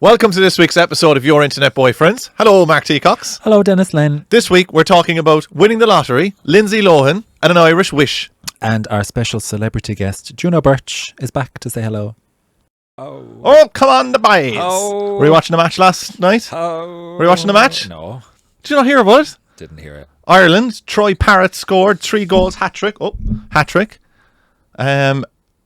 Welcome to this week's episode of Your Internet Boyfriends. Hello, Mark T. Cox. Hello, Dennis Lynn. This week we're talking about winning the lottery, Lindsay Lohan, and an Irish wish. And our special celebrity guest, Juno Birch, is back to say hello. Oh, come on, the boys. Were you watching the match last night? Were you watching the match? No. Did you not hear about it? Didn't hear it. Ireland, Troy Parrott scored 3 goals, hat-trick.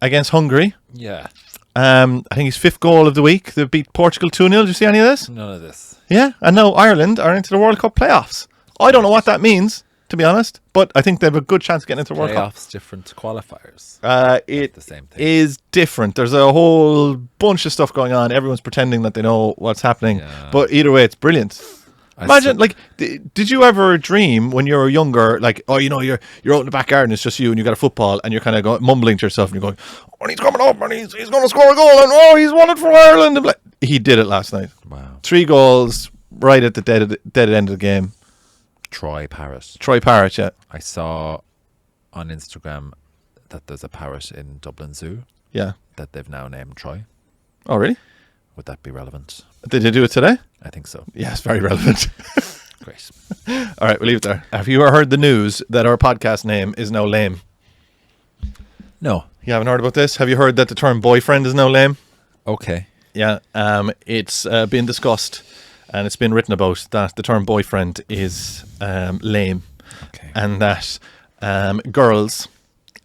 Against Hungary. Yeah. I think his 5th goal of the week. They beat Portugal 2-0. Did you see any of this? None of this. Yeah, and now Ireland are into the World Cup playoffs. I don't know what that means, to be honest, but I think they have a good chance of getting into the World Cup. Playoffs different to qualifiers. It the same thing. is different. There's a whole bunch of stuff going on. Everyone's pretending that they know what's happening, but either way, it's brilliant. Imagine, did you ever dream when you were younger, like, oh, you're out in the back garden, it's just you, and you got a football, and you're kind of mumbling to yourself, and you're going, oh, he's coming up, and he's going to score a goal, and oh, he's won it for Ireland. And he did it last night. Wow. 3 goals right at the dead end of the game. Troy Parrott. Troy Parrott, yeah. I saw on Instagram that there's a parrot in Dublin Zoo. Yeah. That they've now named Troy. Oh, really? Would that be relevant? Did they do it today? I think so. Yeah, it's very relevant. Great. All right, we'll leave it there. Have you heard the news that our podcast name is now lame? No. You haven't heard about this? Have you heard that the term boyfriend is now lame? Okay. Yeah, it's been discussed and it's been written about that the term boyfriend is lame, Okay. and that girls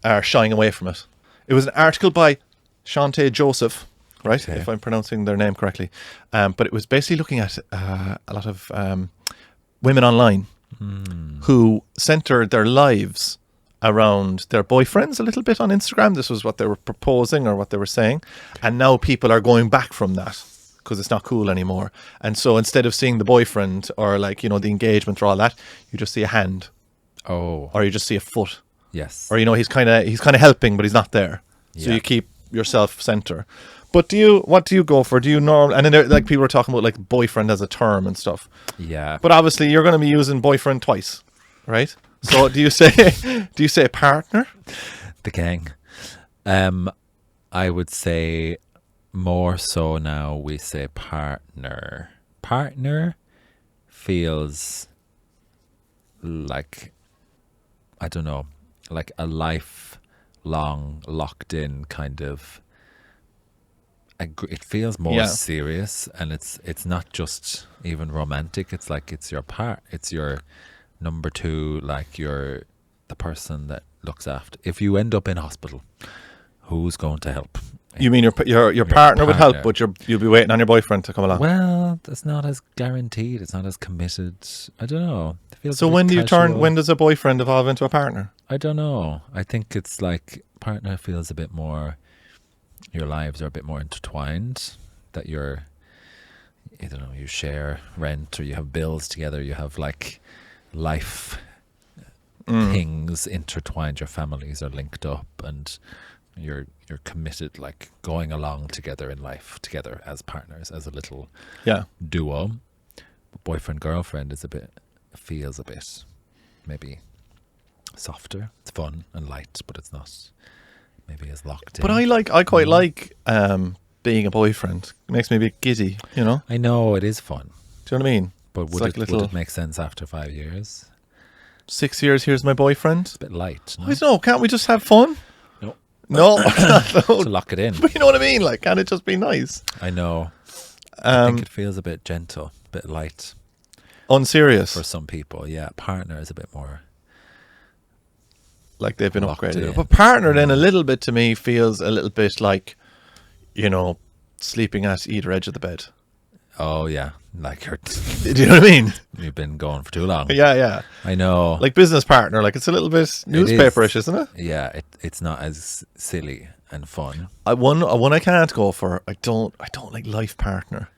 are shying away from it. It was an article by Shante Joseph, right, Okay. if I'm pronouncing their name correctly, but it was basically looking at a lot of women online who centered their lives around their boyfriends a little bit on Instagram. This was what they were proposing or what they were saying, and now people are going back from that because it's not cool anymore. And so instead of seeing the boyfriend or the engagement or all that, you just see a hand, Oh. or you just see a foot, Yes. or he's kind of helping but he's not there. So Yeah. you keep yourself center. But what do you go for? Do you and then people were talking about boyfriend as a term and stuff. Yeah. But obviously you're going to be using boyfriend twice, right? So do you say partner? The gang. I would say more so now we say partner. Partner feels like, I don't know, like a lifelong locked in kind of. It feels more serious, and it's not just even romantic. It's like it's your number 2, like you're the person that looks after. If you end up in hospital, who's going to help? You mean your partner would help, but you'll be waiting on your boyfriend to come along. Well, it's not as guaranteed. It's not as committed. I don't know. It feels So a bit when do you casual. when does a boyfriend evolve into a partner? I don't know. I think it's like partner feels a bit more. Your lives are a bit more intertwined. That you share rent, or you have bills together. You have life things intertwined. Your families are linked up, and you're committed, like going along together in life together as partners, as a little duo. Boyfriend girlfriend feels a bit maybe softer. It's fun and light, but it's not maybe as locked in. But I quite like being a boyfriend. It makes me a bit giddy, I know it is fun. Do you know what I mean? But would it make sense after 5 years? 6 years, here's my boyfriend. It's a bit light. No? I don't know, can't we just have fun? No. To lock it in. But you know what I mean? Can't it just be nice? I know. I think it feels a bit gentle, a bit light. Unserious. For some people, yeah. Partner is a bit more. Like they've been Locked upgraded. in. But partner then a little bit to me feels a little bit like, sleeping at either edge of the bed. Oh, yeah. Like Do you know what I mean? you've been going for too long. Yeah. I know. Like business partner, it's a little bit newspaperish, isn't it? Yeah, it's not as silly and fun. One I can't go for. I don't like life partner.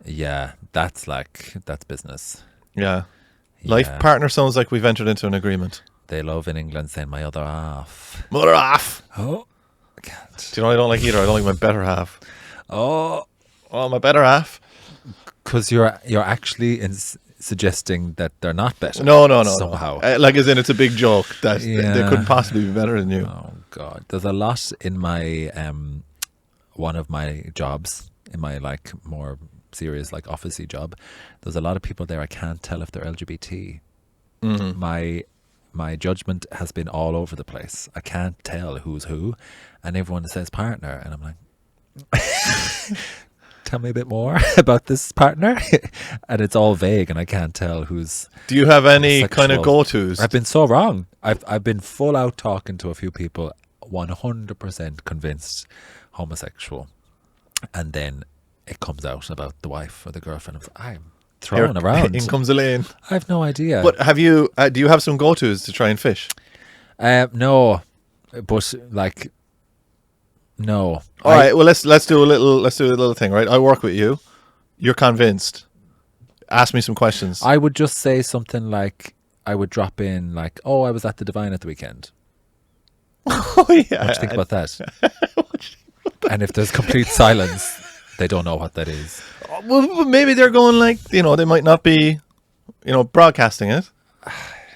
Yeah, that's business. Yeah. Life Yeah. partner sounds like we've entered into an agreement. They love in England saying my other half. Mother half. Oh, I can't. Do you know what I don't like either? I don't like my better half. Oh, My better half. because you're actually suggesting that they're not better. No. Somehow. As in it's a big joke that they Yeah. couldn't possibly be better than you. Oh God, there's a lot in my one of my jobs, in my more serious like officey job, there's a lot of people there I can't tell if they're LGBT. My judgment has been all over the place. I can't tell who's who, and everyone says partner, and I'm like, tell me a bit more about this partner. And it's all vague, and I can't tell who's. Do you have any homosexual. kind of go-tos? I've been so wrong. I've been full out talking to a few people, 100% convinced homosexual, and then it comes out about the wife or the girlfriend. I'm throwing around. In comes Elaine. I have no idea. But have you? Do you have some go-tos to try and fish? No, but like, no. All right. Well, let's do a little thing. Right. I work with you. You're convinced. Ask me some questions. I would just say something like, I would drop in like, oh, I was at the Divine at the weekend. Oh yeah. What do you think about that? And if there's complete silence, they don't know what that is. Well, maybe they're going like, they might not be, broadcasting it,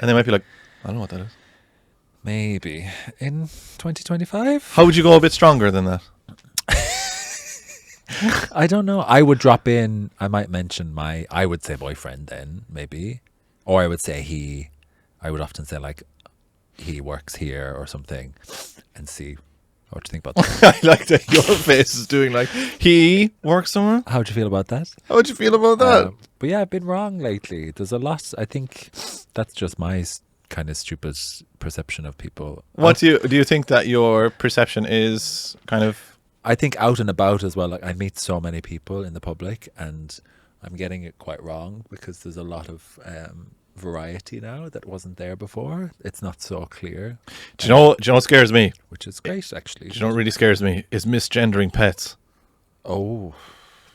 and they might be like, I don't know what that is. Maybe in 2025. How would you go a bit stronger than that? I don't know. I would drop in. I might mention I would say boyfriend then, maybe, or I would say he. I would often say like, he works here or something, and see what do you think about that. I like that your face is doing like, he works somewhere. How would you feel about that? How would you feel about that? But yeah, I've been wrong lately. There's a lot. I think that's just my kind of stupid perception of people. What do you think that your perception is kind of? I think out and about as well. Like, I meet so many people in the public, and I'm getting it quite wrong because there's a lot of variety now that wasn't there before. It's not so clear. Do you know what scares me? Which is great, actually. Do you know what really scares me? Is misgendering pets. Oh,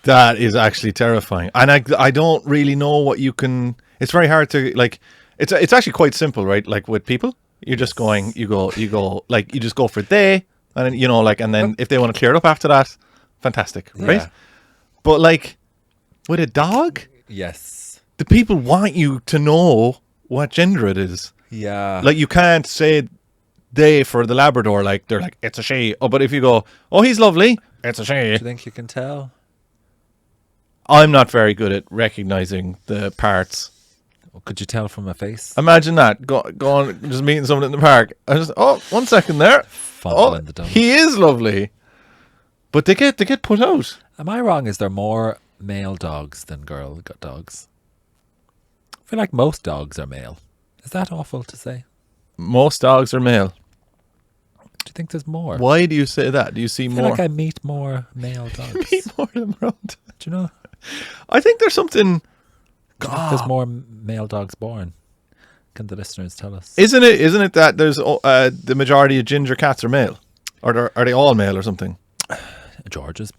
that is actually terrifying. And I don't really know what you can. It's very hard to like. It's actually quite simple, right? Like with people, you're just going. You go. Like you just go for they, and then, and then if they want to clear it up after that, fantastic, right? yeah. But like with a dog, Yes. the people want you to know what gender it is. Yeah. Like you can't say they for the Labrador. Like they're like, it's a she. Oh, but if you go, oh, he's lovely, it's a she. Do you think you can tell? I'm not very good at recognizing the parts. Could you tell from a face? Imagine that. Go on, just meeting someone in the park. I just, 1 second there. Fumbling the dung. He is lovely. But they get put out. Am I wrong? Is there more male dogs than girl dogs? I feel like most dogs are male. Is that awful to say? Most dogs are male. Do you think there's more? Why do you say that? Do you see I feel more? like I meet more male dogs. meet more of them around. Do you know? I think there's something. There's more male dogs born. Can the listeners tell us? Isn't it that there's the majority of ginger cats are male, or are they all male or something? George is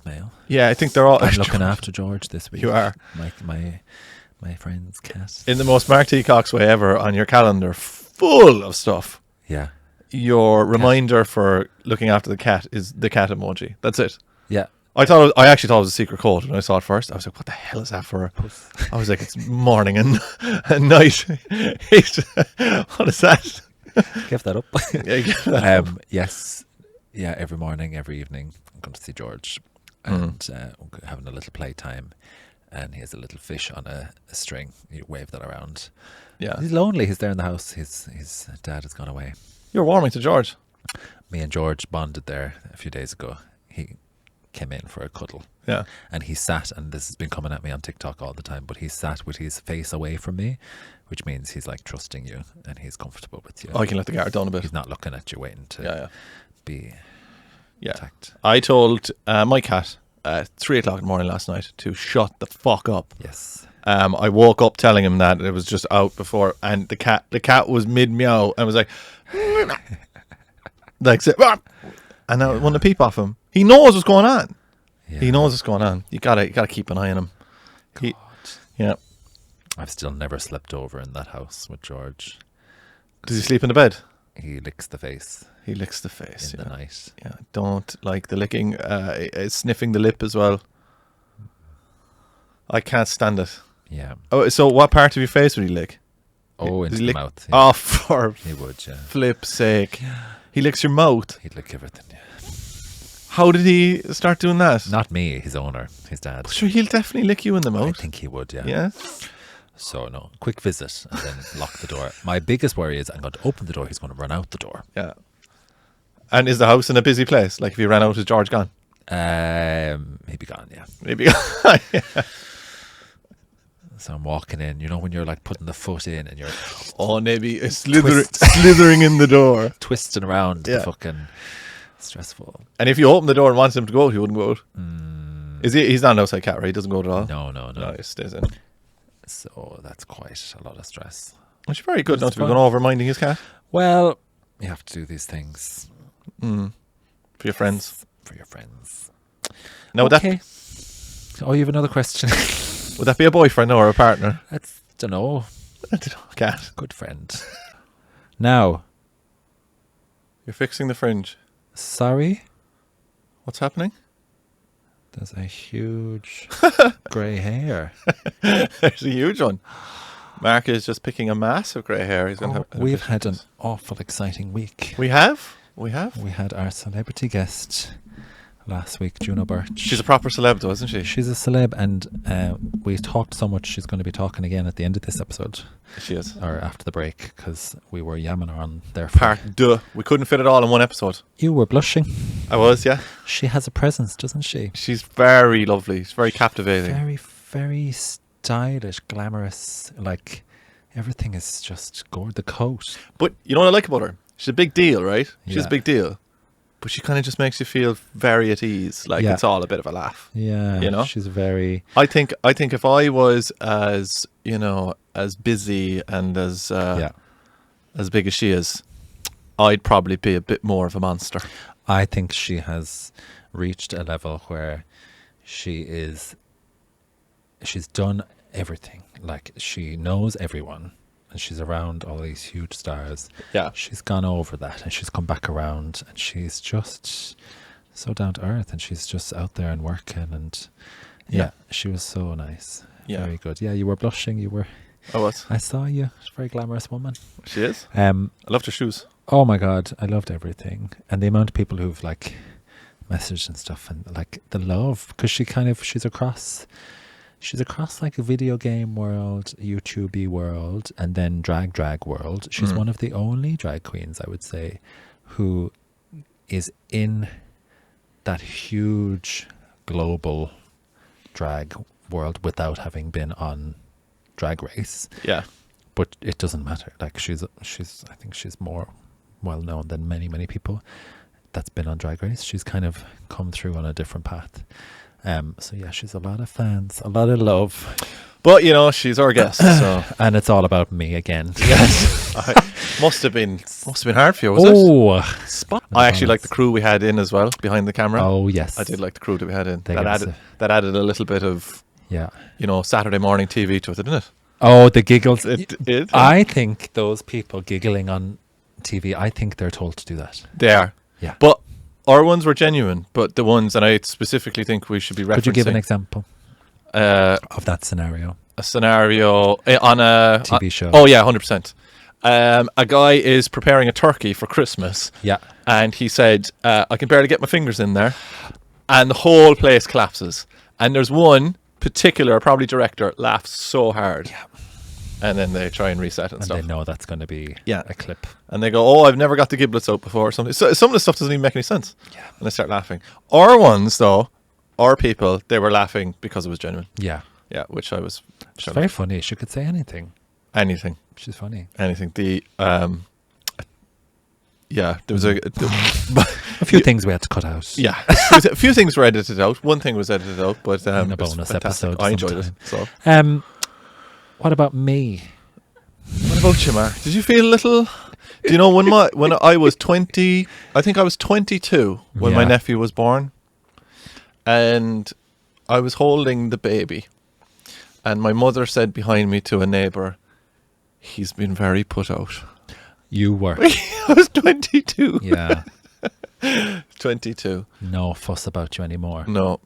male. Yeah, I think they're all. I'm looking after George this week. You are. My friend's cat. In the most Mark T. Cox way ever, on your calendar, full of stuff. Yeah. Your reminder for looking after the cat is the cat emoji. That's it. Yeah. I actually thought it was a secret code when I saw it first. I was like, what the hell is that for? I was like, it's morning and night. What is that? Give that up. Yeah, give that up. Yes. Yeah, every morning, every evening, I'm going to see George and we're having a little playtime. And he has a little fish on a string. You wave that around. Yeah. He's lonely. He's there in the house. His dad has gone away. You're warming to George. Me and George bonded there a few days ago. He came in for a cuddle. Yeah. And he sat, and this has been coming at me on TikTok all the time, but he sat with his face away from me, which means he's like trusting you and he's comfortable with you. I can let the guard down a bit. He's not looking at you waiting to be attacked. I told my cat at 3 o'clock in the morning last night to shut the fuck up. Yes. I woke up telling him that it was just out before, and the cat was mid meow and was like, like, and I wanted to peep off him. He knows what's going on. Yeah. He knows what's going on. You gotta keep an eye on him. Yeah. I've still never slept over in that house with George. Does he sleep in the bed? He licks the face. He licks the face in the night. Yeah, don't like the licking. Sniffing the lip as well. I can't stand it. Yeah. Oh, so what part of your face would he lick? Oh, into the mouth. Yeah. Oh, for he would, yeah. flip's sake. Yeah. He licks your mouth. He'd lick everything, yeah. How did he start doing that? Not me, his owner, his dad. Sure, he'll definitely lick you in the I mouth. think he would, yeah. Yeah. So, no, quick visit and then lock the door. My biggest worry is I'm going to open the door, he's going to run out the door. Yeah. And is the house in a busy place? Like if he ran out, is George gone? He'd be gone, yeah. Maybe. Yeah. So I'm walking in, you know, when you're like putting the foot in and you're Oh, maybe slithering in the door. twisting around Yeah. the fucking stressful. And if you open the door and want him to go out, he wouldn't go out. Is he? He's not an outside cat, right? He doesn't go out at all? No. No, he stays in. So that's quite a lot of stress. Which is very good It's not to be fun. going over minding his cat. Well, you have to do these things For your friends. for your friends. Now, Okay. Oh, you have another question? would that be a boyfriend or a partner? That's, don't know, I don't know. Cat. good friend. Now, You're fixing the fringe. sorry, What's happening? there's a huge grey hair. There's a huge one. Mark is just picking a massive grey hair. He's going to have. We've had an awful exciting week. We have. We have. We had our celebrity guest last week, Juno Birch. She's a proper celeb, though, isn't she? She's a celeb, and we talked so much she's going to be talking again at the end of this episode, She is. or after the break, because we were yamming her on there. For Part deux. We couldn't fit it all in one episode. You were blushing. I was, yeah. She has a presence, doesn't she? She's very lovely. She's very captivating. Very, very stylish, glamorous. Like, everything is just gorgeous. The coat. But you know what I like about her? She's a big deal, right? She's Yeah. a big deal. But she kind of just makes you feel very at ease. Like Yeah. it's all a bit of a laugh. Yeah. You know? She's very... I think if I was as, as busy and as big as she is, I'd probably be a bit more of a monster. I think she has reached a level where she's done everything. Like, she knows everyone and she's around all these huge stars. Yeah. She's gone over that and she's come back around and she's just so down to earth and she's just out there and working and Yeah. she was so nice. Yeah. Very good. Yeah, you were blushing. I saw you. She's a very glamorous woman. She is. I I loved her shoes. Oh my God, I loved everything. And the amount of people who've like messaged and stuff and like the love, because she's across like a video game world, YouTube-y world, and then drag world. She's one of the only drag queens, I would say, who is in that huge global drag world without having been on Drag Race. Yeah. But it doesn't matter. Like I think she's more well known than many people that's been on Drag Race. She's kind of come through on a different path. So yeah, she's a lot of fans, a lot of love. But, she's our guest, so. And it's all about me again. Yes. Must have been hard for you, was it? Spot. I actually liked the crew we had in as well, behind the camera. Oh yes. I did like the crew that we had in. They That gave us added a little bit of, Yeah. Saturday morning TV to it, didn't it? Oh, the giggles. It did. I think those people giggling on TV, I think they're told to do that. They are. Yeah. But our ones were genuine, but the ones, and I specifically think we should be referencing. Could you give an example of that scenario? A scenario on a TV show. Oh yeah, 100%. A guy is preparing a turkey for Christmas. Yeah. And he said, I can barely get my fingers in there. And the whole place collapses. And there's one particular, probably director, laughs so hard. Yeah. And then they try and reset and stuff. They know that's going to be a clip. And they go, oh, I've never got the giblets out before or something. So some of the stuff doesn't even make any sense. Yeah. And they start laughing. Our ones, though, our people, they were laughing because it was genuine. Yeah. Yeah, which I was... She's very funny. She could say anything. Anything. She's funny. Anything. There was a few things we had to cut out. Yeah, a few things were edited out. One thing was edited out, but In a it was bonus fantastic. episode I enjoyed it. sometime. So, What about me? what about you, Mark? Did you feel a little? Do you know when I was 20? I think I was 22 when my Yeah. nephew was born, and I was holding the baby, and my mother said behind me to a neighbour, "He's been very put out." You were. I was 22. Yeah. 22. No fuss about you anymore. No,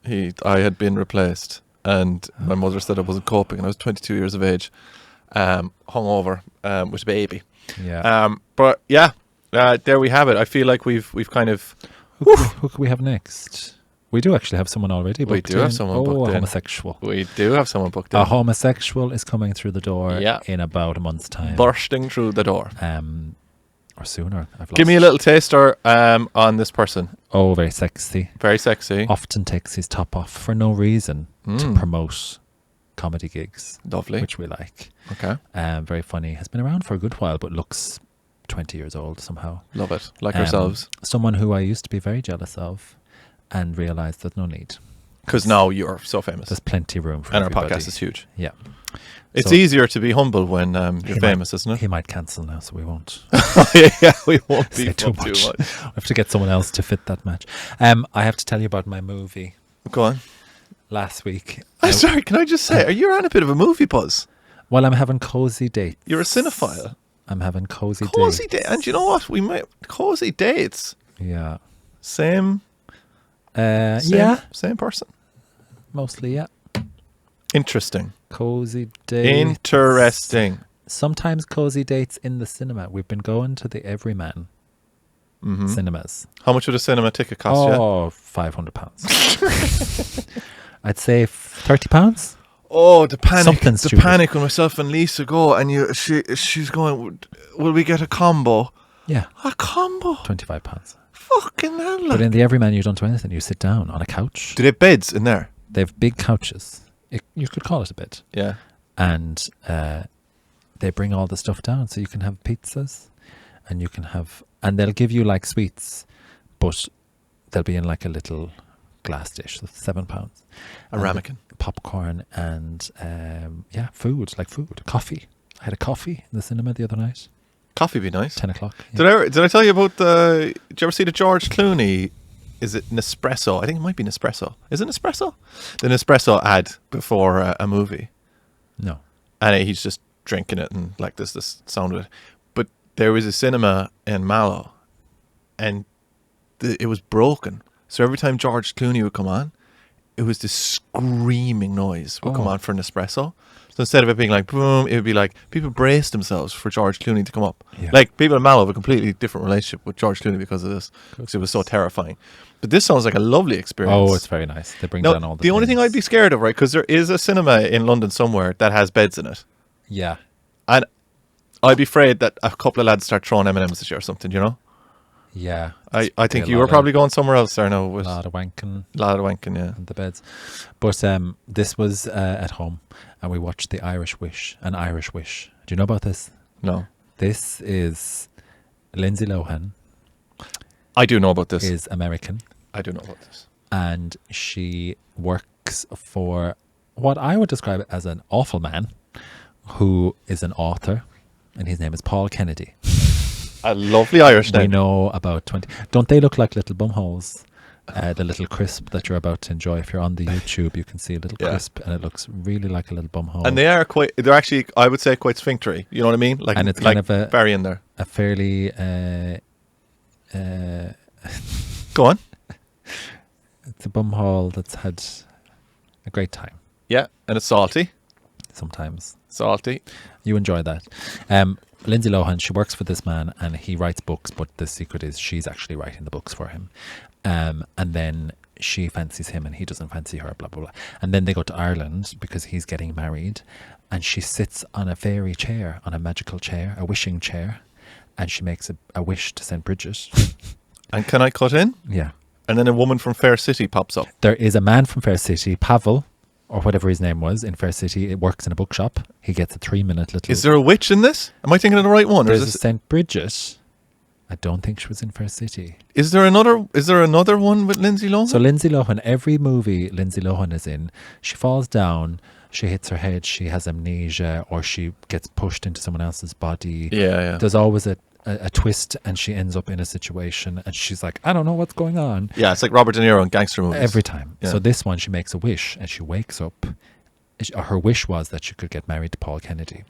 I had been replaced, and my mother said I wasn't coping, and I was 22 years of age, hungover, with a baby. Yeah. But yeah, there we have it. I feel like we've kind of Who could we have next? We do actually have someone already booked in. We do have someone booked a in. homosexual. We do have someone booked in. A homosexual is coming through the door in about a month's time. Bursting through the door. Or sooner. Give me a little taster on this person. Oh, very sexy. Very sexy. Often takes his top off for no reason to promote comedy gigs. Lovely. Which we like. Okay. Very funny. Has been around for a good while, but looks 20 years old somehow. Love it. Like ourselves. Someone who I used to be very jealous of and realised there's no need. Because now you're so famous. There's plenty of room for and everybody. our podcast is huge. Yeah. It's easier to be humble when you're famous, isn't it? He might cancel now, so we won't. Yeah, we won't be too much. I have to get someone else to fit that match. I have to tell you about my movie. Go on. Last week. I'm sorry, can I just say, you're on a bit of a movie buzz. Well, I'm having cozy dates. You're a cinephile. I'm having cozy dates. Cozy dates. And you know what? We might cozy dates. Yeah. Same person. Mostly, yeah. Interesting. Cozy dates. Interesting. Sometimes cozy dates in the cinema. We've been going to the Everyman cinemas. How much would a cinema ticket cost you? Oh, £500. I'd say £30. Oh, the panic! Something the stupid. panic when myself and Lisa go, and she's going. Will we get a combo? Yeah, a combo. £25. Fucking hell! But in the Everyman, you don't do anything. You sit down on a couch. Do they have beds in there? They have big couches. You could call it a bed. Yeah. And they bring all the stuff down, so you can have pizzas, and you can have, and they'll give you like sweets, but they'll be in like a little glass dish. So £7. A ramekin. Popcorn and food, coffee. I had a coffee in the cinema the other night. Coffee be nice. 10 o'clock. Yeah. Did I tell you about did you ever see the George Clooney? Is it Nespresso? I think it might be Nespresso. Is it Nespresso? The Nespresso ad before a movie. No. And he's just drinking it and like this sound of it. But there was a cinema in Mallow, and it was broken. So every time George Clooney would come on, it was this screaming noise would come on for Nespresso. So instead of it being like boom, it would be like people braced themselves for George Clooney to come up. Yeah. Like people in Mallow have a completely different relationship with George Clooney because of this, because it was so terrifying. But this sounds like a lovely experience. Oh, it's very nice. They bring down all the only thing I'd be scared of, right, because there is a cinema in London somewhere that has beds in it. Yeah. And I'd be afraid that a couple of lads start throwing M&Ms at you or something, you know? Yeah. I think you were probably going somewhere else there now. A lot of wanking. Yeah. The beds. But this was at home, and we watched The Irish Wish. An Irish Wish. Do you know about this? No. This is Lindsay Lohan. I do know about this. Is American. I do know about this. And she works for what I would describe as an awful man who is an author, and his name is Paul Kennedy. A lovely Irish name. We know about 20. Don't they look like little bumholes? The little crisp that you're about to enjoy. If you're on the YouTube, you can see a little crisp, and it looks really like a little bumhole. And they're actually, I would say, quite sphinctery. You know what I mean? Like, and it's like kind of Barry in there. A fairly... Go on. It's a bumhole that's had a great time. Yeah, and it's salty. Sometimes. Salty. You enjoy that. Lindsay Lohan, she works for this man, and he writes books, but the secret is she's actually writing the books for him. And then she fancies him and he doesn't fancy her, blah, blah, blah. And then they go to Ireland because he's getting married, and she sits on a fairy chair, on a magical chair, a wishing chair, and she makes a wish to St. Bridget. And can I cut in? Yeah. And then a woman from Fair City pops up. There is a man from Fair City, Pavel, or whatever his name was, in Fair City. It works in a bookshop. He gets a 3-minute little... Is there a witch in this? Am I thinking of the right one? There's a St. Bridget. I don't think she was in Fair City. Is there another one with Lindsay Lohan? So Lindsay Lohan, every movie Lindsay Lohan is in, she falls down, she hits her head, she has amnesia, or she gets pushed into someone else's body. Yeah. There's always a twist, and she ends up in a situation, and she's like, I don't know what's going on. Yeah, it's like Robert De Niro in gangster movies. Every time. Yeah. So this one, she makes a wish, and she wakes up. Her wish was that she could get married to Paul Kennedy.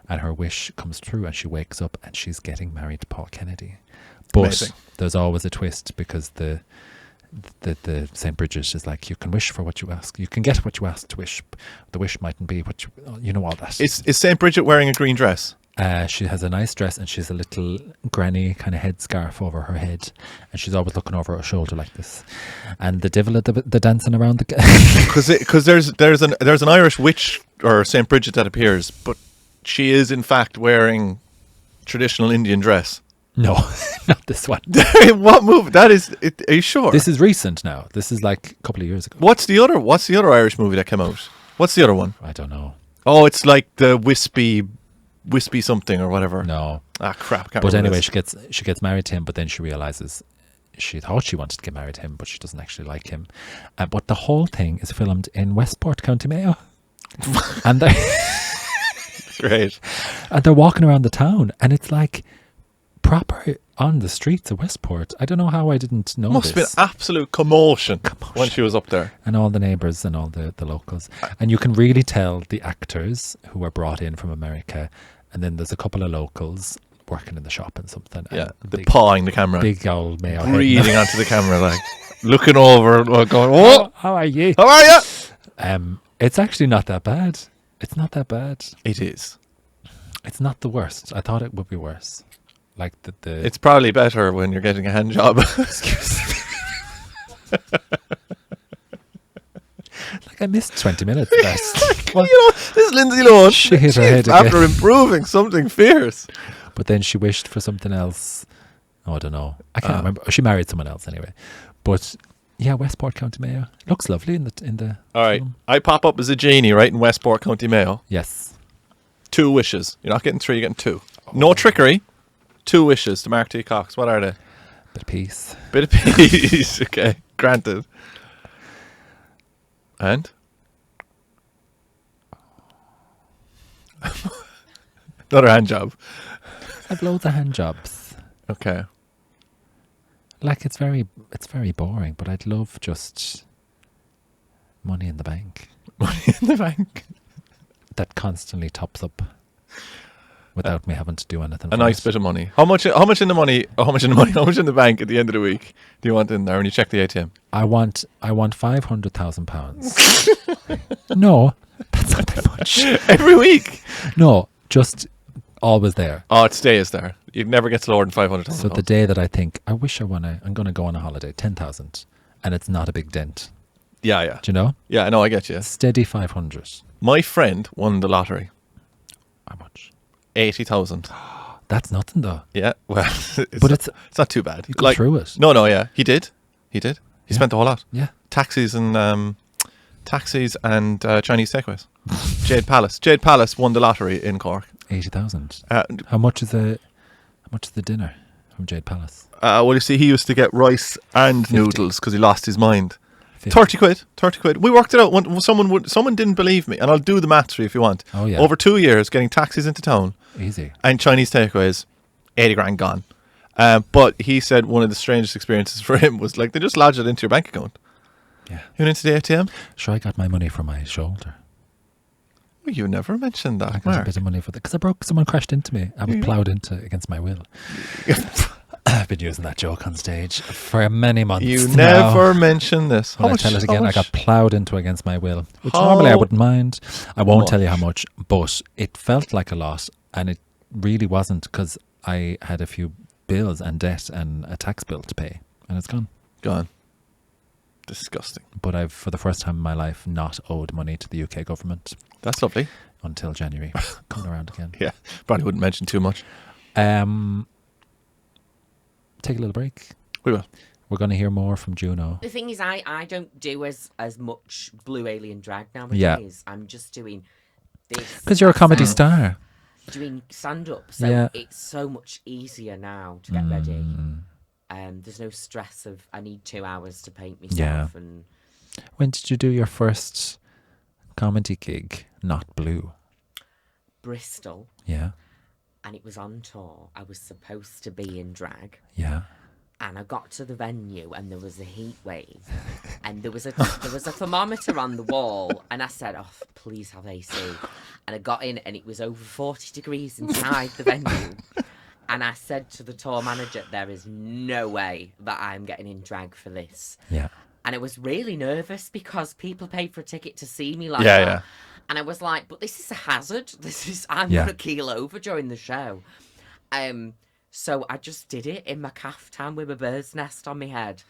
And her wish comes true, and she wakes up, and she's getting married to Paul Kennedy. But Amazing. There's always a twist, because the St. Bridget is like, you can wish for what you ask. You can get what you ask to wish. The wish mightn't be what you know, all that. Is St. Bridget wearing a green dress? She has a nice dress and she's a little granny kind of headscarf over her head, and she's always looking over her shoulder like this. And the devil at the dancing around the Because there's an Irish witch or Saint Bridget that appears, but she is in fact wearing traditional Indian dress. No, not this one. What movie? That is. Are you sure? This is recent now. This is like a couple of years ago. What's the other Irish movie that came out? What's the other one? I don't know. Oh, it's like the wispy something or whatever. No. Ah, crap. But anyway, she gets married to him, but then she realizes she thought she wanted to get married to him, but she doesn't actually like him. But the whole thing is filmed in Westport, County Mayo. And they're great. And they're walking around the town, and it's like proper on the streets of Westport. I don't know how I didn't know Must this. have been absolute commotion when she was up there. And all the neighbours and all the locals. And you can really tell the actors who are brought in from America, and then there's a couple of locals working in the shop and something. Yeah, and they're pawing the camera. Big old Mayo breathing onto the camera, like looking over, going, "Oh, how are you? How are you?" It's actually not that bad. It's not that bad. It is. It's not the worst. I thought it would be worse. Like the It's probably better when you're getting a hand job. Excuse me. Like I missed 20 minutes. Well, this is Lindsay Lohan. She hit her head again. After improving something fierce. But then she wished for something else. Oh, I don't know. I can't remember. She married someone else anyway. But yeah, Westport, County Mayo. Looks lovely in the All right. film. I pop up as a genie, right, in Westport, County Mayo. Yes. 2 wishes. You're not getting 3, you're getting 2. No trickery. 2 wishes to Mark T. Cox. What are they? Bit of peace. Bit of peace. Okay. Granted. And? Another hand job. I've loads of hand jobs. Okay. Like it's very boring, but I'd love just money in the bank. Money in the bank. That constantly tops up without me having to do anything. A nice bit of money. How much in the bank at the end of the week do you want in there when you check the ATM? I want £500,000. No, that's not that much. Every week? No, just always there. Oh, it stays there. It never gets lower than 500,000. So the day that I think I'm going to go on a holiday, 10,000, and it's not a big dent. Yeah, yeah. Do you know? Yeah, I know, I get you. Steady 500. My friend won the lottery. How much? 80,000. That's nothing though. Yeah, well, it's not too bad. You got through it. No, yeah, he did. He spent the whole lot. Yeah. Taxis and Chinese takeaways. Jade Palace won the lottery in Cork. 80,000. How much is the dinner from Jade Palace? Well, you see, he used to get rice and 50. noodles because he lost his mind. 50. 30 quid. We worked it out. Someone didn't believe me, and I'll do the maths for you if you want. Oh yeah. Over 2 years, getting taxis into town Easy. and Chinese takeaways, 80 grand gone. But he said one of the strangest experiences for him was like they just lodged it into your bank account. Yeah. You went into the ATM? Sure, I got my money from my shoulder. Well, you never mentioned that, I got Mark. a bit of money for that because someone crashed into me. I was ploughed into against my will. I've been using that joke on stage for many months. You now. never mentioned this. When I tell it again, I got ploughed into against my will, which How normally I wouldn't mind. I won't tell you how much? much, but it felt like a lot, and it really wasn't because I had a few bills and debt and a tax bill to pay, and it's gone. Gone. Disgusting. But I've, for the first time in my life, not owed money to the UK government That's lovely. until January. Coming around again. Yeah, probably wouldn't mention too much. Take a little break. We will. We're going to hear more from Juno. The thing is, I don't do as much Blue Alien drag nowadays. Yeah. I'm just doing this. Because you're a comedy stand- star. Doing stand-up, so Yeah. it's so much easier now to get ready. There's no stress of I need 2 hours to paint myself. And When did you do your first comedy gig? Not Blue. Bristol, Yeah. and it was on tour. I was supposed to be in drag. Yeah. And I got to the venue and there was a heat wave and there was a thermometer on the wall and I said, oh, please have AC. And I got in and it was over 40 degrees inside the venue. And I said to the tour manager, there is no way that I'm getting in drag for this. Yeah. And I was really nervous because people paid for a ticket to see me like Yeah, that. yeah. And I was like, but this is a hazard. I'm Yeah. going to keel over during the show. So I just did it in my caftan with a bird's nest on my head.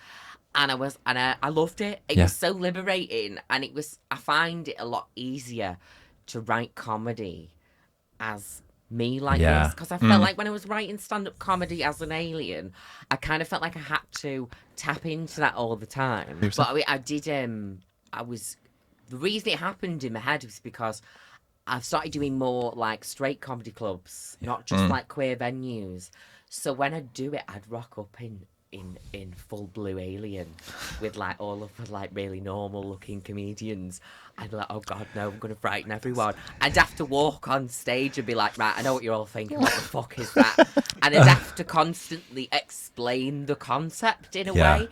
And I loved it. It Yeah. was so liberating. And I find it a lot easier to write comedy as me like Yeah. this. Because I felt like when I was writing stand-up comedy as an alien, I kind of felt like I had to tap into that all the time. But I did, the reason it happened in my head was because I've started doing more like straight comedy clubs, not just like queer venues. So when I'd do it, I'd rock up in full blue alien with like all of the like really normal looking comedians. I'd be like, oh God, no, I'm going to frighten everyone. I'd have to walk on stage and be like, right, I know what you're all thinking. What the fuck is that? And I'd have to constantly explain the concept in a way.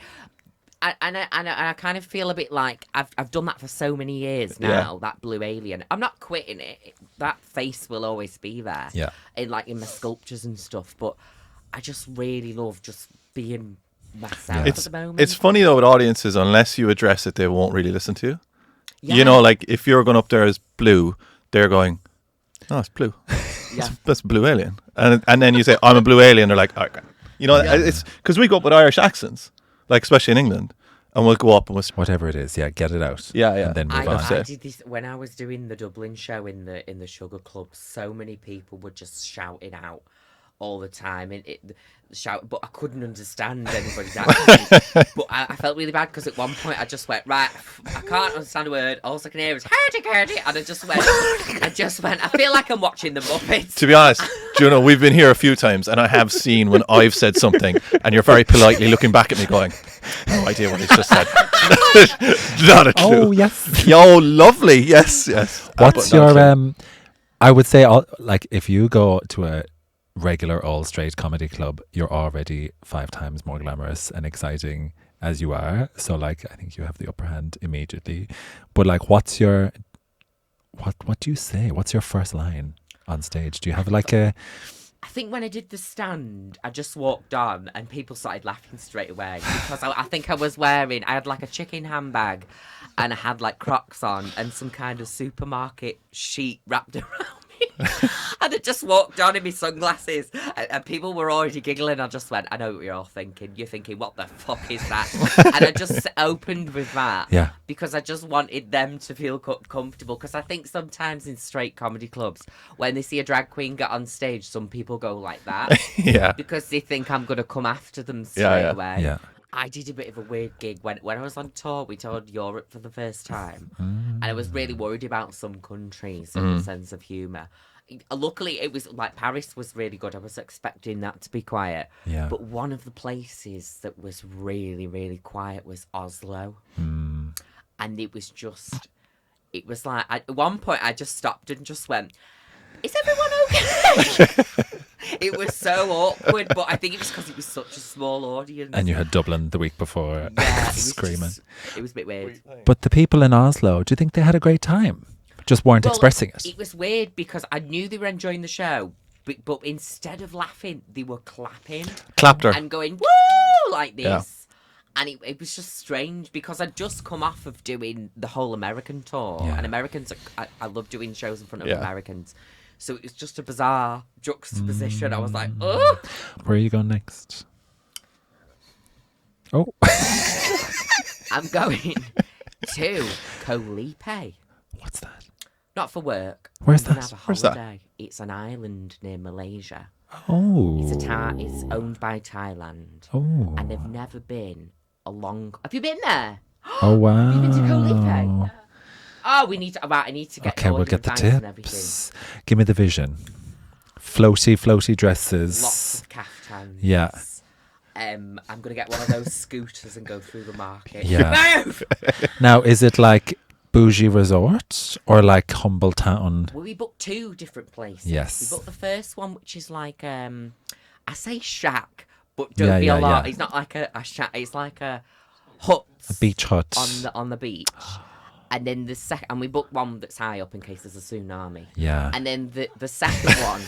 And I kind of feel a bit like I've done that for so many years now. That blue alien, I'm not quitting it. That face will always be there. Yeah. In my sculptures and stuff. But I just really love just being myself at the moment. It's funny though with audiences, unless you address it, they won't really listen to you. Yeah. You know, like if you're going up there as blue, they're going, "Oh, it's blue. Yeah. That's a blue alien." And then you say, "I'm a blue alien." They're like, "Okay." You know, it's because we go up with Irish accents, like especially in England, and we'll go up and we'll. Whatever it is, get it out. Yeah, yeah. And then move I on. did this when I was doing the Dublin show in the Sugar Club. So many people were just shouting out all the time, and but I couldn't understand anybody's accent. But I felt really bad because at one point I just went, right, I can't understand a word. All I can hear is hurdy, and I just went. I feel like I'm watching the Muppets. To be honest, Juno, we've been here a few times, and I have seen when I've said something, and you're very politely looking back at me, going, "No idea what he's just said." Not a clue. Oh yes. Yo, lovely. Yes. What's your I would say like if you go to a regular all straight comedy club, you're already 5 times more glamorous and exciting as you are. So like I think you have the upper hand immediately. But like what do you say? What's your first line on stage? Do you have like a I think when I did the stand, I just walked on and people started laughing straight away because I think I had like a chicken handbag and I had like Crocs on and some kind of supermarket sheet wrapped around me. And I just walked on in my sunglasses and people were already giggling. I just went, I know what you're all thinking. You're thinking, what the fuck is that? And I just opened with that because I just wanted them to feel comfortable. Because I think sometimes in straight comedy clubs, when they see a drag queen get on stage, some people go like that. Because they think I'm going to come after them straight away. Yeah. I did a bit of a weird gig when I was on tour. We toured Europe for the first time, and I was really worried about some countries and the sense of humour. Luckily, it was like Paris was really good. I was expecting that to be quiet, but one of the places that was really, really quiet was Oslo, and it was like at one point I just stopped and just went, "Is everyone okay?" It was so awkward, but I think it was because it was such a small audience. And you had Dublin the week before screaming. It was a bit weird. But the people in Oslo, do you think they had a great time? Just weren't expressing it? It was weird because I knew they were enjoying the show, but instead of laughing, they were clapping. Clapped her. And going, woo, like this. Yeah. And it was just strange because I'd just come off of doing the whole American tour. Yeah. And Americans, I love doing shows in front of Americans. So it was just a bizarre juxtaposition. I was like, oh. Where are you going next? Oh. I'm going to Kolipe. What's that? Not for work. Where's I'm gonna that? have a Where's that? holiday. It's an island near Malaysia. Oh. It's owned by Thailand. Oh. And they've never been Have you been there? Oh, wow. Have you been to Kolipe? Oh, we need to. I need to get. Okay, we'll get the advice and everything. tips. Give me the vision. Floaty dresses. Lots of caftans. Yeah. I'm gonna get one of those scooters and go through the market. Yeah. Move! Now, is it like bougie resort or like humble town? Well, we booked 2 different places. Yes. We booked the first one, which is like I say shack, but don't be alarmed. Yeah. It's not like a shack. It's like a hut. A beach hut. on the beach. And then the second, and we booked one that's high up in case there's a tsunami. Yeah. And then the second one,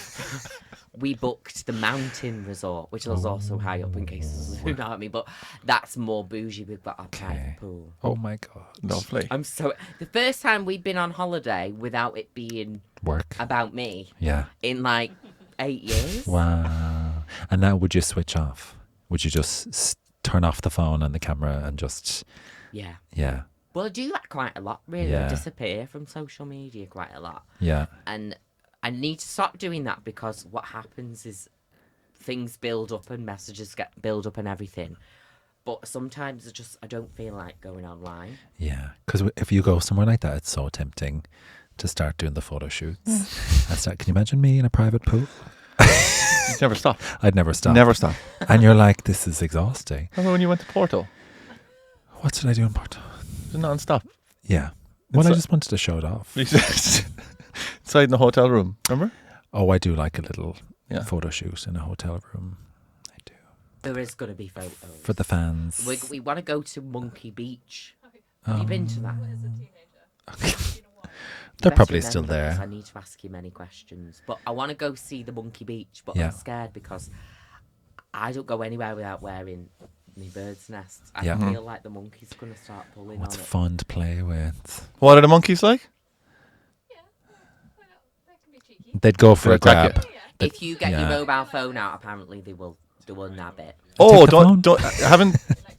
we booked the mountain resort, which was also high up in case there's a tsunami. But that's more bougie. We've got our private pool. Oh my God. Lovely. The first time we'd been on holiday without it being Work. about me Yeah. in like 8 years. Wow. And now would you switch off? Would you just turn off the phone and the camera and just... Yeah. Yeah. Well, I do that quite a lot, really. Yeah. I disappear from social media quite a lot. Yeah. And I need to stop doing that because what happens is things build up and messages get build up and everything. But sometimes I don't feel like going online. Yeah. Because if you go somewhere like that, it's so tempting to start doing the photo shoots. Can you imagine me in a private pool? Never stop. I'd never stop. Never stop. And you're like, this is exhausting. Remember when you went to Porto? What did I do in Porto? It was non-stop. Yeah. Well, I It's just wanted to show it off. Inside in the hotel room. Remember? Oh, I do like a little Yeah. photo shoot in a hotel room. I do. There is going to be photos. For the fans. We want to go to Monkey Beach. Have you been to that? They're Better probably still remember, 'cause there. I need to ask you many questions. But I want to go see the Monkey Beach, but Yeah. I'm scared because I don't go anywhere without wearing my bird's nest. I Yeah. feel like the monkey's going to start pulling What's on it. fun to play with? What are the monkeys like? They'd go for They'll a attack grab. If you get Yeah. your mobile phone out, apparently they will nab it. Oh, the phone? don't haven't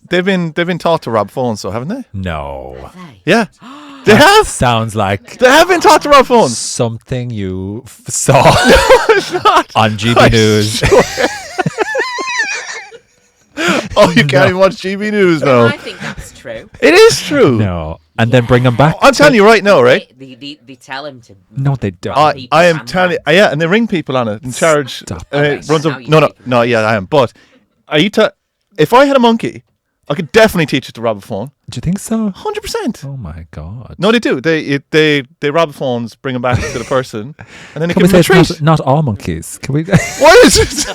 they've been taught to rob phones, so haven't they? No. They? Yeah, they have. Sounds like They have been taught to rob phones. something you saw on GB I News. Oh, you can't even watch GB News now. I think that's true. It is true. No. And then bring them back. I'm telling you right now, right? They tell him to. No, they don't. I am telling you, yeah, and they ring people on it in charge. Stop. Okay, Runs now up. you No, take yeah, I am. But are you? If I had a monkey, I could definitely teach it to rob a phone. Do you think so? 100%. Oh my God. No, they do. They rob phones, bring them back to the person, and then they Can we give them say a it's treat. not all monkeys? Can we? What is it?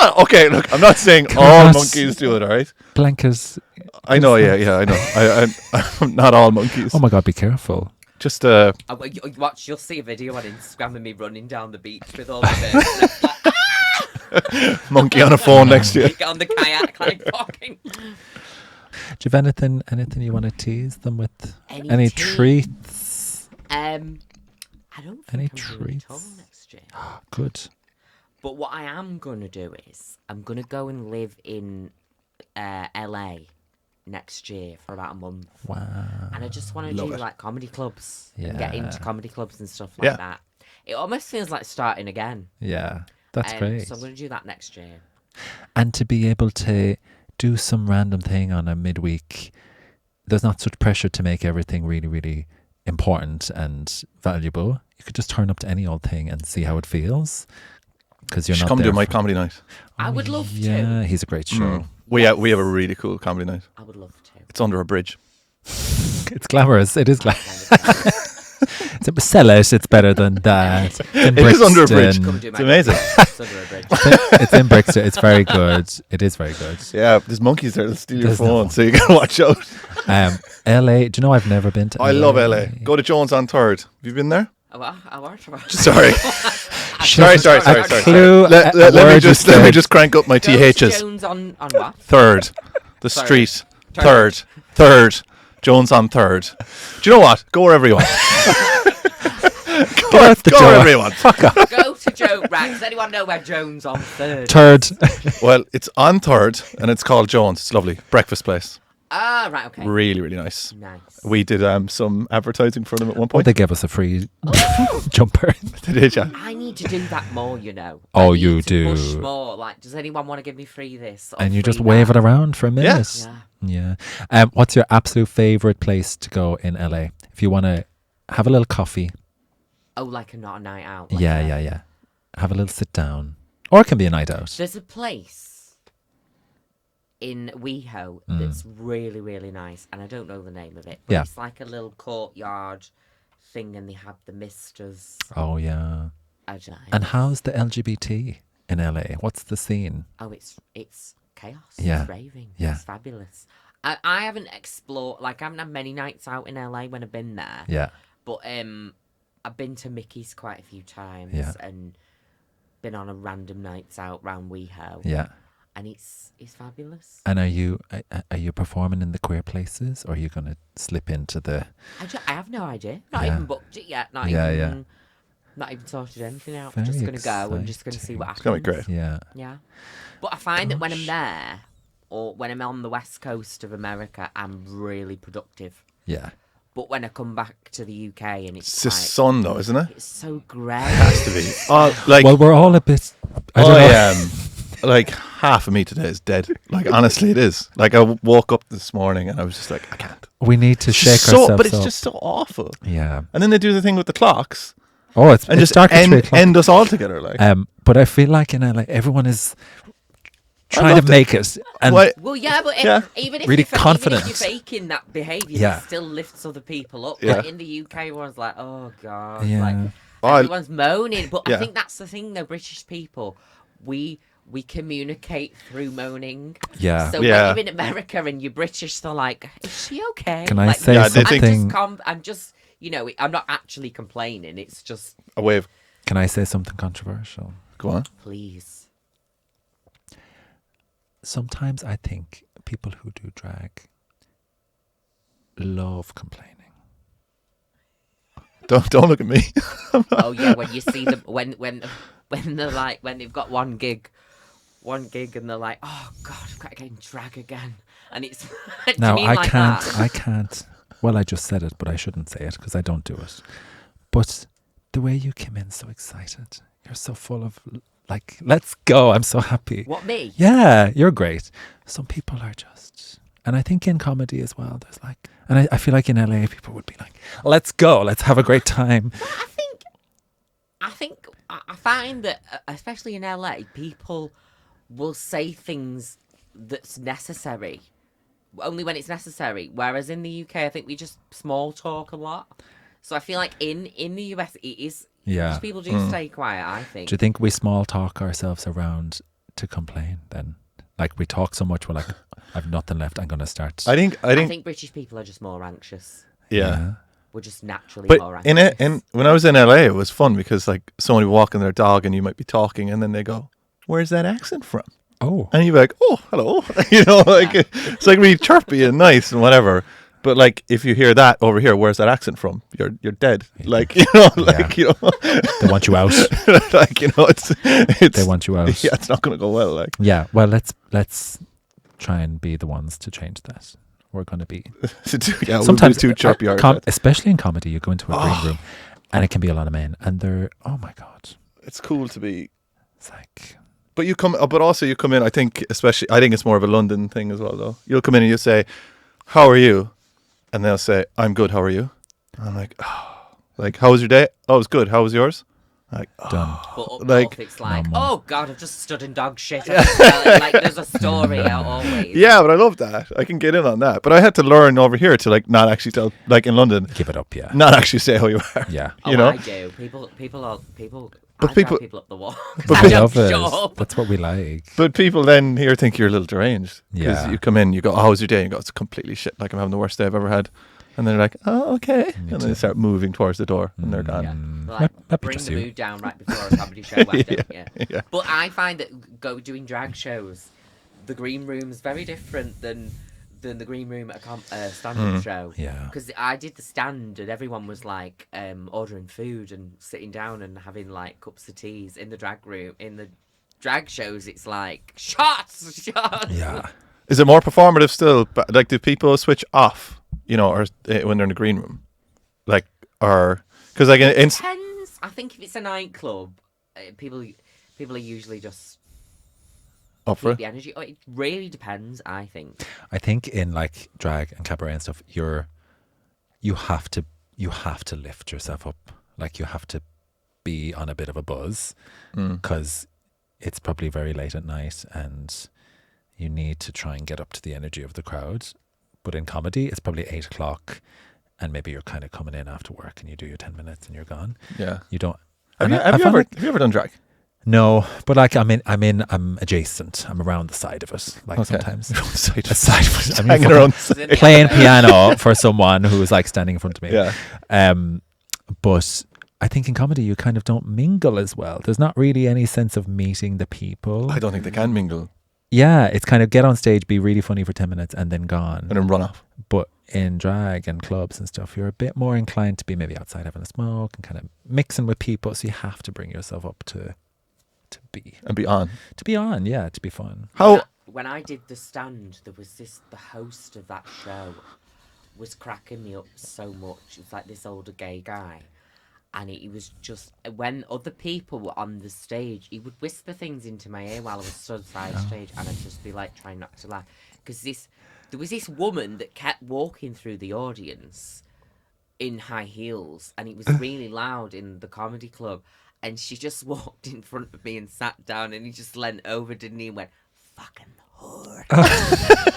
No, okay, look, I'm not saying Can we all not monkeys do it, all right? Blankets. I know, yeah, I know. I'm not all monkeys. Oh my God, be careful. Just Watch, you'll see a video on Instagram of me running down the beach with all the birds. monkey on a phone next to you. Get on the kayak like fucking. Do you have anything you want to tease them with? Any treats? I don't think Any I'm doing it all treats? next year. Good. But what I am gonna do is I'm gonna go and live in LA next year for about a month. Wow. And I just want to do it. like comedy clubs and get into Yeah. comedy clubs and stuff like Yeah. that. It almost feels like starting again. Yeah. That's great. So I'm going to do that next year. And to be able to do some random thing on a midweek, there's not such pressure to make everything really, really important and valuable. You could just turn up to any old thing and see how it feels. Because you're Just not come there to my for- comedy night. I would love Yeah, to. he's a great show. We have a really cool comedy night. I would love to. It's under a bridge. It's glamorous. It is glamorous. Sell it. It's better than that. It's in It is under a bridge. Brixton. Come and do It's my amazing. It's under a bridge. It's in Brixton. It's very good. It is very good. Yeah, there's monkeys there that steal your There's no phone, so you gotta watch out. LA. Do you know I've never been to I love LA. Go to Jones on 3rd. Have you been there? I worked for Sorry. Sorry. sorry. Clue. Let me just crank up my THs. Jones on what? 3rd. The Third. street. Third. 3rd. Jones on 3rd. Do you know what? Go wherever you want. Get out the Go door. wherever you want. Fuck off. Go to Jones. Right, does anyone know where Jones on 3rd? Third. Well, it's on 3rd and it's called Jones. It's lovely. Breakfast place. Ah, right, okay. Really, really nice. Nice. We did some advertising for them at one Oh, point. they gave us a free jumper. They did, yeah. I need to do that more, you know. Oh, I need you to Push do. more. Like, does anyone want to give me free this? Or And you free just wave it that? around for a minute. Yeah. Yeah. What's your absolute favorite place to go in LA? If you want to have a little coffee. Oh, like not a night out. Like Yeah. Have a little sit down. Or it can be a night out. There's a place in WeHo that's really, really nice, and I don't know the name of it. But Yeah. it's like a little courtyard thing, and they have the misters. Oh, yeah. I don't know. And how's the LGBT in LA? What's the scene? Oh, it's chaos. Yeah. It's raving. Yeah. It's fabulous. I haven't explored, like, I haven't had many nights out in LA when I've been there. Yeah. But I've been to Mickey's quite a few times and been on a random nights out round WeHo. Yeah. And it's fabulous. And are you performing in the queer places, or are you going to slip into the? I have no idea. Not even booked it yet. Not even sorted anything out. Very Just going to go and just going to see what happens. It's going to be great. Yeah. Yeah. But I find that when I'm there, or when I'm on the west coast of America, I'm really productive. Yeah. But when I come back to the UK and It's the sun, though, isn't it? it's so grey. It has to be. Oh, like, Well, we're all a bit. I don't know. Like half of me today is dead. Like honestly, it is. Like I woke up this morning and I was just like, I can't. We need to It's shake just so, ourselves but it's up. just so awful. Yeah. And then they do the thing with the clocks Oh, it's and just dark at 3 o'clock. end us all together. Like, But I feel like in LA, everyone is trying loved to make it, and Why- Well, yeah, but Yeah. even if Really you're confident. even if you're faking that behaviour, Yeah. it still lifts other people up. Yeah. Like in the UK, everyone's like, "Oh God," Yeah. like I- everyone's moaning. But Yeah. I think that's the thing, though. British people, we communicate through moaning. yeah. So Yeah. when you're in America and you're British, they're like, "Is she okay?" Can I Like, say Yeah, they something? think- I'm just, I'm not actually complaining. It's just, a wave. Can I say something controversial? Go on. please. Sometimes I think people who do drag love complaining. Don't look at me. Oh yeah, when you see them when they're like when they've got one gig and they're like, "Oh God, I've got to get in drag again," and it's. Do you Now mean I like can't. that? I can't. Well, I just said it, but I shouldn't say it because I don't do it. But the way you came in so excited, you're so full of like, let's go. I'm so happy. What, me? Yeah, you're great. Some people are just, and I think in comedy as well, there's like, and I feel like in LA, people would be like, let's go, let's have a great time. I find that especially in LA, people will say things that's necessary only when it's necessary. Whereas in the UK, I think we just small talk a lot. So I feel like in the US, it is. Yeah. People do stay quiet, I think. Do you think we small talk ourselves around to complain then? Like we talk so much, we're like, I've nothing left, I'm going to start. I think. I think British people are just more anxious. Yeah. We're just naturally But more in anxious. it, when I was in LA, it was fun because like someone would be walking their dog and you might be talking and then they go, "Where's that accent from?" Oh. And you'd be like, "Oh, hello," like it's like really chirpy and nice and whatever. But like if you hear that over here, where's that accent from? You're dead. Like Yeah. They want you out. like it's They want you out. yeah, it's not going to go well. Like Yeah. Well, let's try and be the ones to change that. We're going to be. yeah, Sometimes we'll do too chirpy. especially in comedy, you go into a green room, and it can be a lot of men, and they're, oh my God, It's cool to be. it's like, But also you come in. I think it's more of a London thing as well, though. You'll come in and you say, "How are you?" And they'll say, "I'm good. How are you?" And I'm like, "Oh, like how was your day?" "Oh, it was good. How was yours?" Like, done. But up like- north, it's like, No more. "Oh God, I've just stood in dog shit." Like there's a story out always. yeah, but I love that. I can get in on that. But I had to learn over here to like not actually tell, like in London, Give it up, yeah. not actually say how you are. Yeah. You know? I do. People. But I people- drag people up the wall. but I We don't love shut it. up. That's what we like. But people then here think you're a little deranged. Because Yeah. you come in, you go, "Oh, how was your day?" And you go, "It's completely shit. Like I'm having the worst day I've ever had." And they're like, "Oh, okay." And then they start moving towards the door and they're gone. Yeah. Mm, Like, might be bring just the you. mood down right before a comedy show. Why don't you? Yeah. But I find that doing drag shows, the green room's very different than the green room at a stand-up show. Yeah. Because I did the stand and everyone was like ordering food and sitting down and having like cups of teas in the drag room. In the drag shows, it's like shots. Yeah. Is it more performative still? But like, do people switch off, or when they're in the green room? Like, or, because like, It depends. I think if it's a nightclub, people are usually just up for keep it? the energy. Oh, it really depends, I think. I think in like drag and cabaret and stuff, you have to lift yourself up. Like you have to be on a bit of a buzz because it's probably very late at night and you need to try and get up to the energy of the crowd. But in comedy, it's probably 8 o'clock and maybe you're kind of coming in after work and you do your 10 minutes and you're gone. Yeah. You don't. Have and you, I have you find ever like, have you ever done drag? No, but like I'm adjacent. I'm around the side of it. Like Okay. sometimes. Side Aside from, I mean, hanging fucking around. playing piano for someone who is like standing in front of me. Yeah. But I think in comedy you kind of don't mingle as well. There's not really any sense of meeting the people. I don't think they can mingle Yeah, it's kind of get on stage, be really funny for 10 minutes and then gone. and then run off. But in drag and clubs and stuff, you're a bit more inclined to be maybe outside having a smoke and kind of mixing with people. So you have to bring yourself up to be And be on. yeah, to be fun. How? When I did the stand, there was the host of that show was cracking me up so much. It was like this older gay guy. And he was just, when other people were on the stage, he would whisper things into my ear while I was stood side stage, and I'd just be like trying not to laugh. Because there was this woman that kept walking through the audience in high heels, and it was really loud in the comedy club. And she just walked in front of me and sat down, and he just leant over, didn't he, and went, fucking whore.